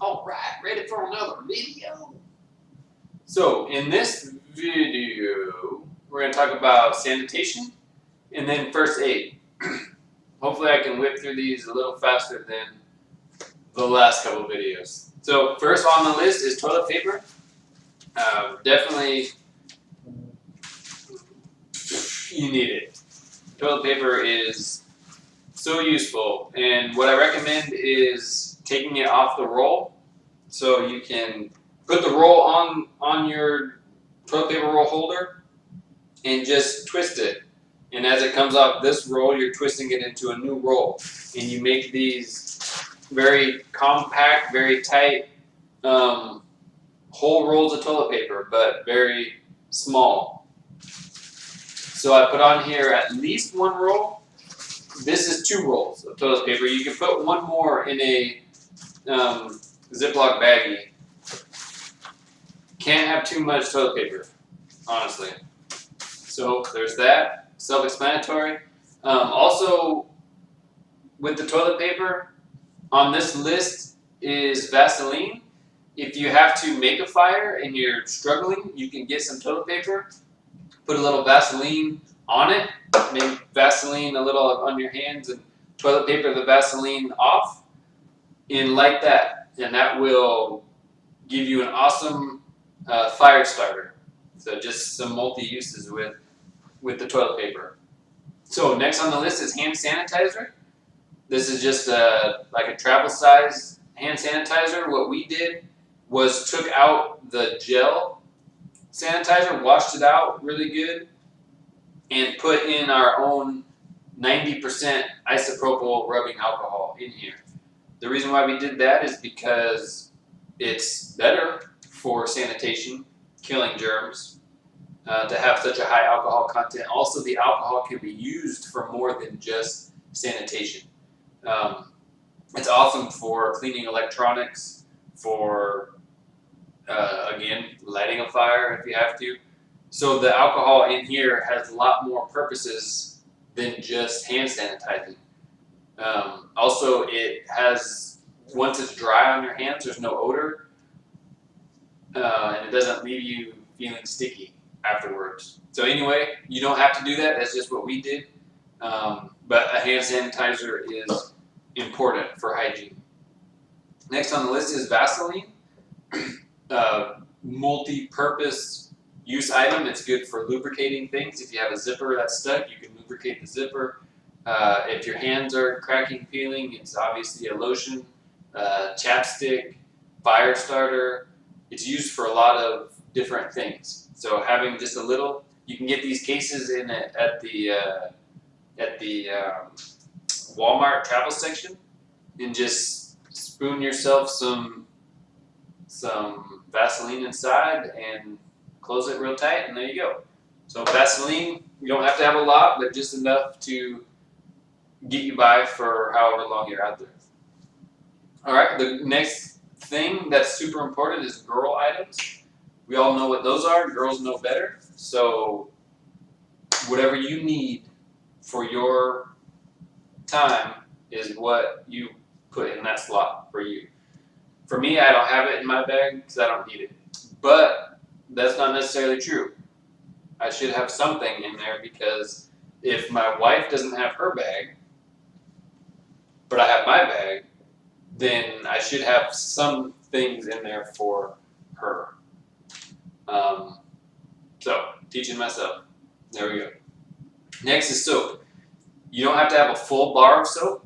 Alright, ready for another video? So, in this video, we're going to talk about sanitation and then first aid. Hopefully I can whip through these a little faster than the last couple of videos. So, first on the list is toilet paper. Definitely, you need it. Toilet paper is so useful, and what I recommend is taking it off the roll so you can put the roll on your toilet paper roll holder and just twist it. And as it comes off this roll, you're twisting it into a new roll, and you make these very compact, very tight whole rolls of toilet paper, but very small. So I put on here at least one roll. This is 2 rolls of toilet paper. You can put one more in a Ziploc baggie. Can't have too much toilet paper, honestly. So there's that. Self-explanatory. Also, with the toilet paper, on this list is Vaseline. If you have to make a fire and you're struggling, you can get some toilet paper, put a little Vaseline on it, maybe Vaseline a little on your hands and toilet paper the Vaseline off, and light that. And that will give you an awesome fire starter. So just some multi-uses with the toilet paper. So next on the list is hand sanitizer. This is just like a travel size hand sanitizer. What we did was took out the gel sanitizer, washed it out really good, and put in our own 90% isopropyl rubbing alcohol in here. The reason why we did that is because it's better for sanitation, killing germs, to have such a high alcohol content. Also, the alcohol can be used for more than just sanitation. It's awesome for cleaning electronics, for, again, lighting a fire if you have to. So the alcohol in here has a lot more purposes than just hand sanitizing. Also, it has, once it's dry on your hands, there's no odor, and it doesn't leave you feeling sticky afterwards. So anyway, you don't have to do that. That's just what we did. But a hand sanitizer is important for hygiene. Next on the list is Vaseline. Multi-purpose use item. It's good for lubricating things. If you have a zipper that's stuck, you can lubricate the zipper. If your hands are cracking, peeling, it's obviously a lotion, chapstick, fire starter. It's used for a lot of different things. So having just a little, you can get these cases in it at the Walmart travel section, and just spoon yourself some Vaseline inside and close it real tight, and there you go. So Vaseline, you don't have to have a lot, but just enough to get you by for however long you're out there. Alright, the next thing that's super important is girl items. We all know what those are. Girls know better. So whatever you need for your time is what you put in that slot for you. For me, I don't have it in my bag because I don't need it. But that's not necessarily true. I should have something in there, because if my wife doesn't have her bag, but I have my bag, then I should have some things in there for her. So, teaching myself. There we go. Next is soap. You don't have to have a full bar of soap.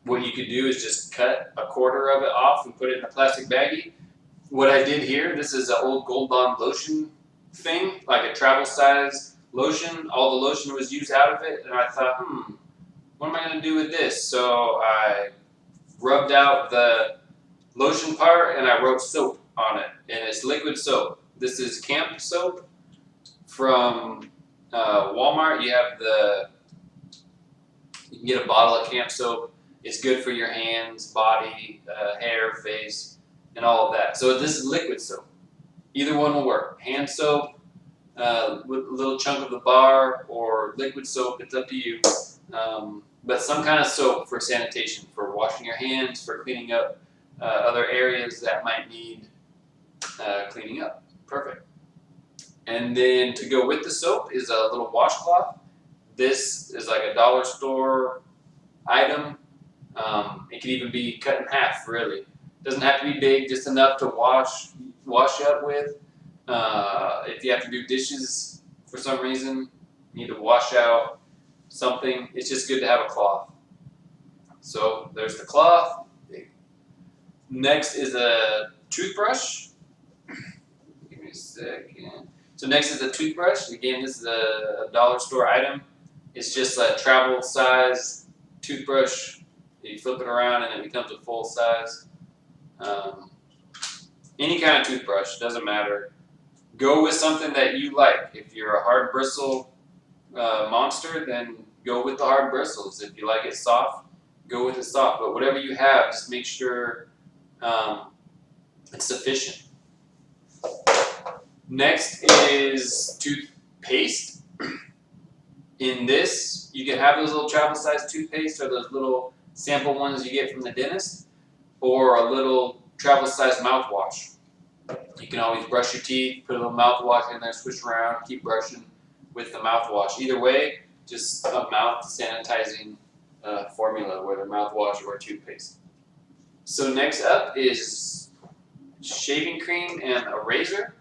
What you could do is just cut a quarter of it off and put it in a plastic baggie. What I did here, this is an old Gold Bond lotion thing, like a travel size lotion. All the lotion was used out of it, and I thought, what am I going to do with this? So I rubbed out the lotion part and I wrote soap on it, and it's liquid soap. This is Camp soap from Walmart. You can get a bottle of Camp soap. It's good for your hands, body, hair, face, and all of that. So this is liquid soap. Either one will work. Hand soap, with a little chunk of the bar, or liquid soap, it's up to you. But some kind of soap for sanitation, for washing your hands, for cleaning up other areas that might need cleaning up. Perfect. And then to go with the soap is a little washcloth. This is like a dollar store item. It can even be cut in half, really. Doesn't have to be big, just enough to wash up with. If you have to do dishes for some reason, you need to wash out something, it's just good to have a cloth. So there's the cloth. Next is a toothbrush. Give me a second. So next is a toothbrush. Again, this is a dollar store item. It's just a travel size toothbrush. You flip it around and it becomes a full size. Any kind of toothbrush, doesn't matter. Go with something that you like. If you're a hard bristle monster, then go with the hard bristles. If you like it soft, go with it soft. But whatever you have, just make sure it's sufficient. Next is toothpaste. In this, you can have those little travel size toothpaste or those little sample ones you get from the dentist, or a little travel size mouthwash. You can always brush your teeth, put a little mouthwash in there, switch around, keep brushing with the mouthwash. Either way, just a mouth sanitizing formula, whether mouthwash or toothpaste. So next up is shaving cream and a razor.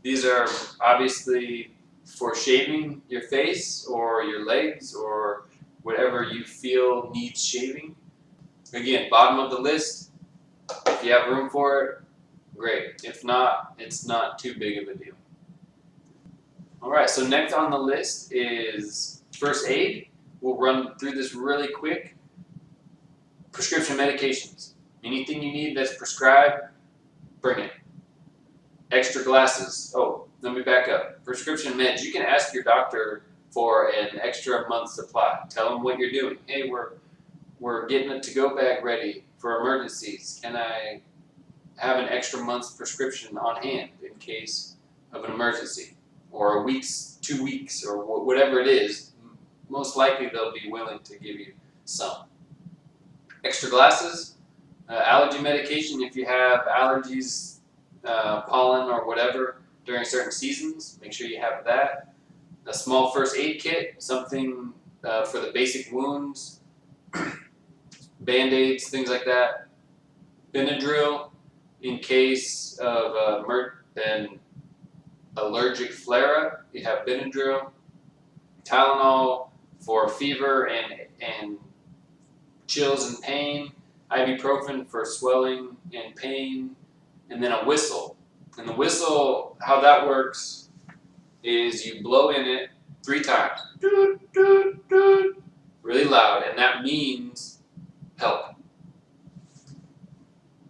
These are obviously for shaving your face or your legs or whatever you feel needs shaving. Again, bottom of the list. If you have room for it, great. If not, it's not too big of a deal. Alright, so next on the list is first aid. We'll run through this really quick. Prescription medications. Anything you need that's prescribed, bring it. Extra glasses. Oh, let me back up. Prescription meds. You can ask your doctor for an extra month supply. Tell them what you're doing. Hey, we're getting a to-go bag ready for emergencies. Can I have an extra month's prescription on hand in case of an emergency? Or a week's, 2 weeks, or whatever it is. Most likely they'll be willing to give you some. Extra glasses. Allergy medication if you have allergies, pollen or whatever during certain seasons. Make sure you have that. A small first aid kit, something for the basic wounds, Band-Aids, things like that. Benadryl in case of an allergic flare-up. You have Benadryl. Tylenol for fever and chills and pain. Ibuprofen for swelling and pain. And then a whistle. And the whistle, how that works is you blow in it 3 times. Doot, doot, doot, really loud. And that means help.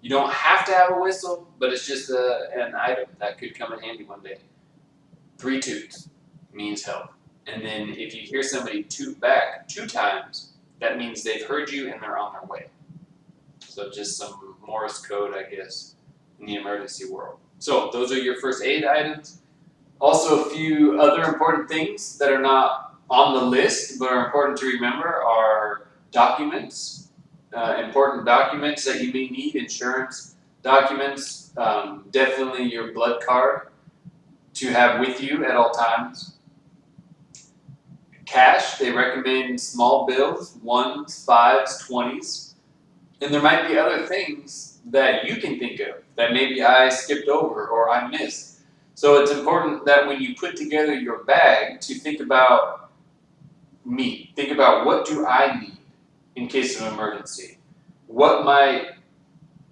You don't have to have a whistle, but it's just an item that could come in handy one day. 3 toots means help. And then if you hear somebody toot back 2 times, that means they've heard you and they're on their way. So just some Morse code, I guess, in the emergency world. So those are your first aid items. Also, a few other important things that are not on the list but are important to remember are documents. Important documents that you may need, insurance documents, definitely your blood card to have with you at all times. Cash, they recommend small bills, 1s, 5s, 20s. And there might be other things that you can think of that maybe I skipped over or I missed. So it's important that when you put together your bag to think about me. Think about what do I need in case of emergency? What might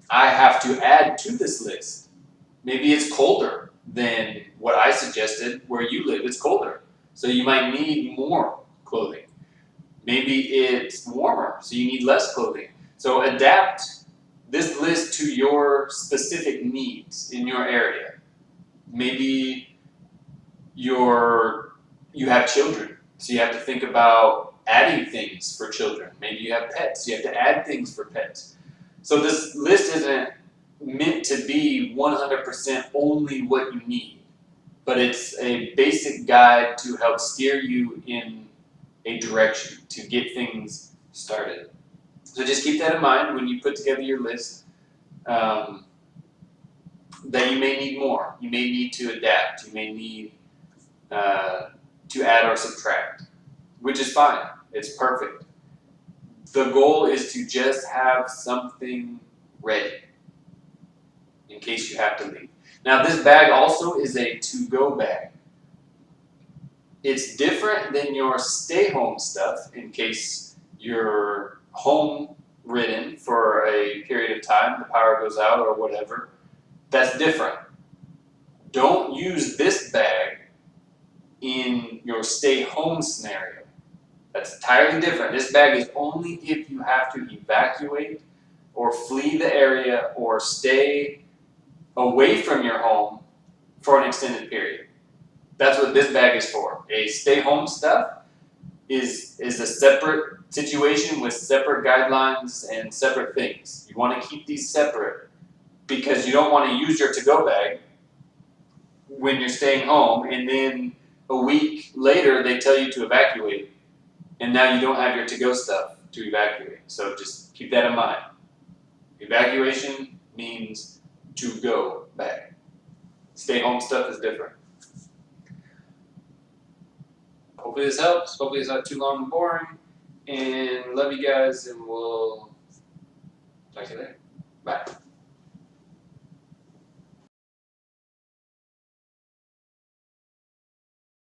I have to add to this list? Maybe it's colder than what I suggested where you live. It's colder. So you might need more clothing. Maybe it's warmer, so you need less clothing. So adapt this list to your specific needs in your area. Maybe you have children, so you have to think about adding things for children. Maybe you have pets, you have to add things for pets. So this list isn't meant to be 100% only what you need, but it's a basic guide to help steer you in a direction to get things started. So just keep that in mind when you put together your list. that you may need more. You may need to adapt. You may need to add or subtract, which is fine. It's perfect. The goal is to just have something ready in case you have to leave. Now, this bag also is a to-go bag. It's different than your stay-home stuff in case you're home ridden for a period of time, the power goes out or whatever. That's different. Don't use this bag in your stay-home scenario. That's entirely different. This bag is only if you have to evacuate or flee the area or stay away from your home for an extended period. That's what this bag is for. A stay-home stuff is a separate situation with separate guidelines and separate things. You want to keep these separate because you don't want to use your to-go bag when you're staying home and then a week later they tell you to evacuate and now you don't have your to-go stuff to evacuate. So just keep that in mind. Evacuation means to-go bag. Stay-home stuff is different. Hopefully this helps. Hopefully it's not too long and boring. And love you guys, and we'll talk to you later. Bye.